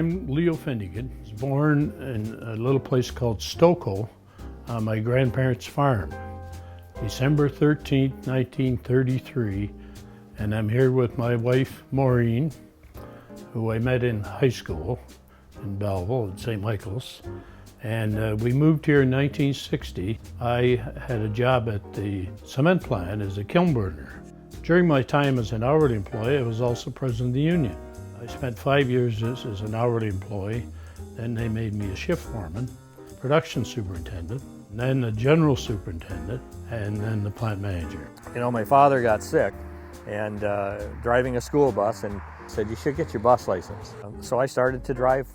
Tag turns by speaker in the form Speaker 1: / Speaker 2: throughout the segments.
Speaker 1: I'm Leo Finnegan. I was born in a little place called Stokoe on my grandparents' farm, December 13th, 1933, and I'm here with my wife, Maureen, who I met in high school in Belleville at St. Michael's. And we moved here in 1960. I had a job at the cement plant as a kiln burner. During my time as an hourly employee, I was also president of the union. I spent 5 years as an hourly employee. Then they made me a shift foreman, production superintendent, then a general superintendent, and then the plant manager.
Speaker 2: You know, my father got sick and driving a school bus and said, you should get your bus license. So I started to drive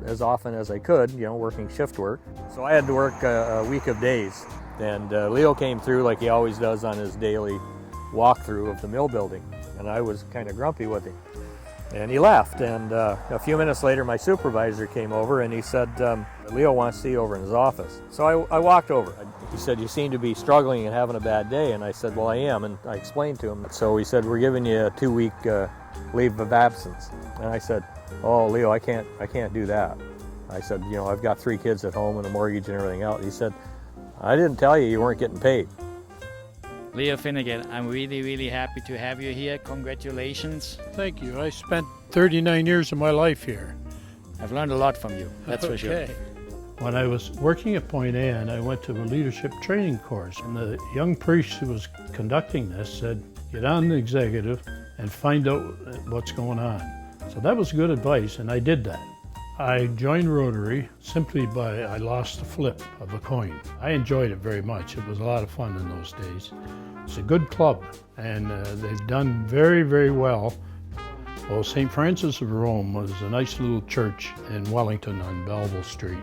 Speaker 2: as often as I could, you know, working shift work. So I had to work a week of days. And Leo came through like he always does on his daily walkthrough of the mill building. And I was kind of grumpy with him. And he left, and a few minutes later my supervisor came over and he said, Leo wants to see you over in his office. So I walked over. He said, you seem to be struggling and having a bad day. And I said, well, I am, and I explained to him. So he said, we're giving you a 2-week leave of absence. And I said, oh, Leo, I can't do that. I said, you know, I've got 3 kids at home and a mortgage and everything else. He said, I didn't tell you weren't getting paid.
Speaker 3: Leo Finnegan, I'm really happy to have you here. Congratulations.
Speaker 1: Thank you. I spent 39 years of my life here.
Speaker 3: I've learned a lot from you, that's for sure.
Speaker 1: When I was working at Point Anne, I went to a leadership training course, and the young priest who was conducting this said, get on the executive and find out what's going on. So that was good advice, and I did that. I joined Rotary simply by I lost the flip of a coin. I enjoyed it very much. It was a lot of fun in those days. It's a good club, and they've done very well. Well, St. Francis of Rome was a nice little church in Wellington on Belleville Street.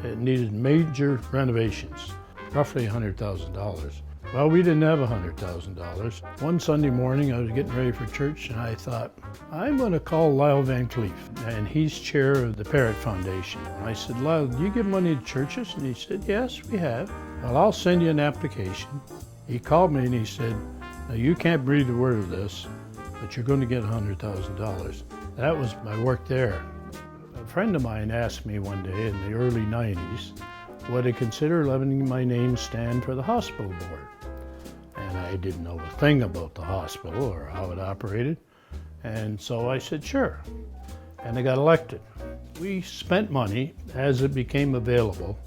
Speaker 1: It needed major renovations, roughly $100,000. Well, we didn't have $100,000. One Sunday morning, I was getting ready for church, and I thought, I'm going to call Lyle Van Cleef, and he's chair of the Parrott Foundation. And I said, Lyle, do you give money to churches? And he said, yes, we have. Well, I'll send you an application. He called me and he said, now you can't breathe a word of this, but you're going to get $100,000. That was my work there. A friend of mine asked me one day in the early 90s, would I consider letting my name stand for the hospital board? And I didn't know a thing about the hospital or how it operated. And so I said, sure. And I got elected. We spent money as it became available,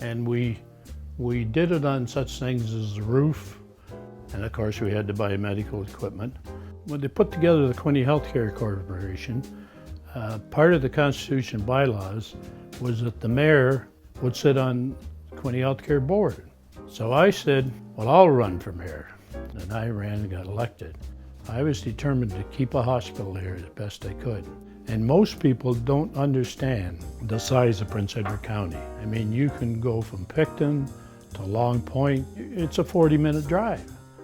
Speaker 1: and we did it on such things as the roof, and of course we had to buy medical equipment. When they put together the Quinte Healthcare Corporation, part of the Constitution bylaws was that the mayor would sit on the Quinte Healthcare Board. So I said, well, I'll run for mayor. And I ran and got elected. I was determined to keep a hospital here as best I could. And most people don't understand the size of Prince Edward County. I mean, you can go from Picton to Long Point. It's a 40-minute drive.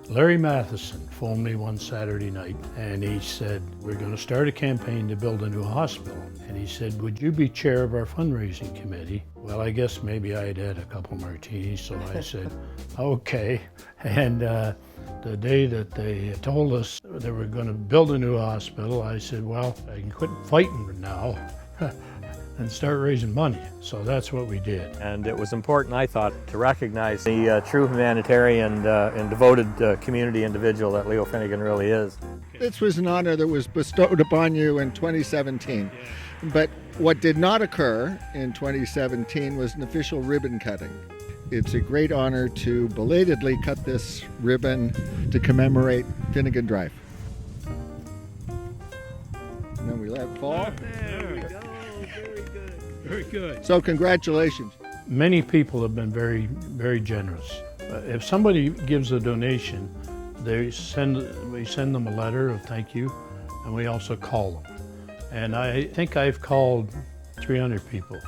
Speaker 1: Larry Matheson phoned me one Saturday night, and he said, we're going to start a campaign to build a new hospital. And he said, would you be chair of our fundraising committee? Well, I guess maybe I had had a couple martinis, so I said, okay. And the day that they told us they were going to build a new hospital, I said, well, I can quit fighting now and start raising money. So that's what we did.
Speaker 2: And it was important, I thought, to recognize the true humanitarian and devoted community individual that Leo Finnegan really is.
Speaker 4: This was an honor that was bestowed upon you in 2017. But what did not occur in 2017 was an official ribbon cutting. It's a great honor to belatedly cut this ribbon to commemorate Finnegan Drive. And then we let it fall.
Speaker 1: There we go. Very good. Very good.
Speaker 4: So congratulations.
Speaker 1: Many people have been very generous. If somebody gives a donation, we send them a letter of thank you, and we also call them. And I think I've called 300 people.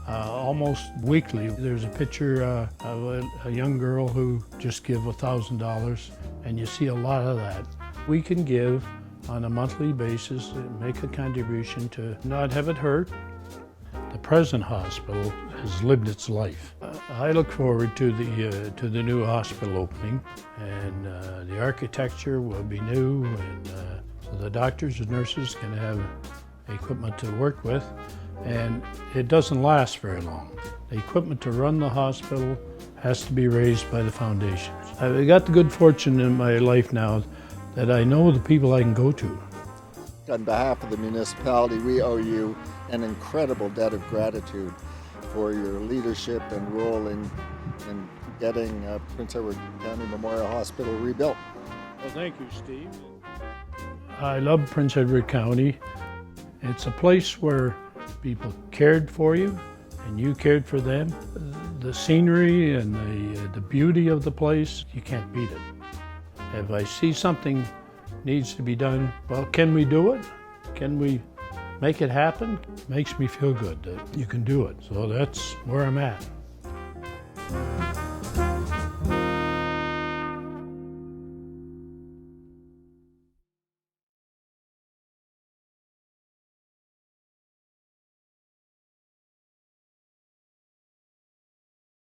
Speaker 1: Almost weekly, there's a picture of a young girl who just gave $1,000, and you see a lot of that. We can give on a monthly basis, make a contribution to not have it hurt. The present hospital has lived its life. I look forward to the new hospital opening, and the architecture will be new, and so the doctors and nurses can have equipment to work with, and it doesn't last very long. The equipment to run the hospital has to be raised by the foundations. I've got the good fortune in my life now that I know the people I can go to.
Speaker 4: On behalf of the municipality, we owe you an incredible debt of gratitude for your leadership and role in getting Prince Edward County Memorial Hospital rebuilt.
Speaker 1: Well, thank you, Steve. I love Prince Edward County. It's a place where people cared for you and you cared for them. The scenery and the beauty of the place, you can't beat it. If I see something needs to be done, well, can we do it? Can we make it happen? Makes me feel good that you can do it. So that's where I'm at.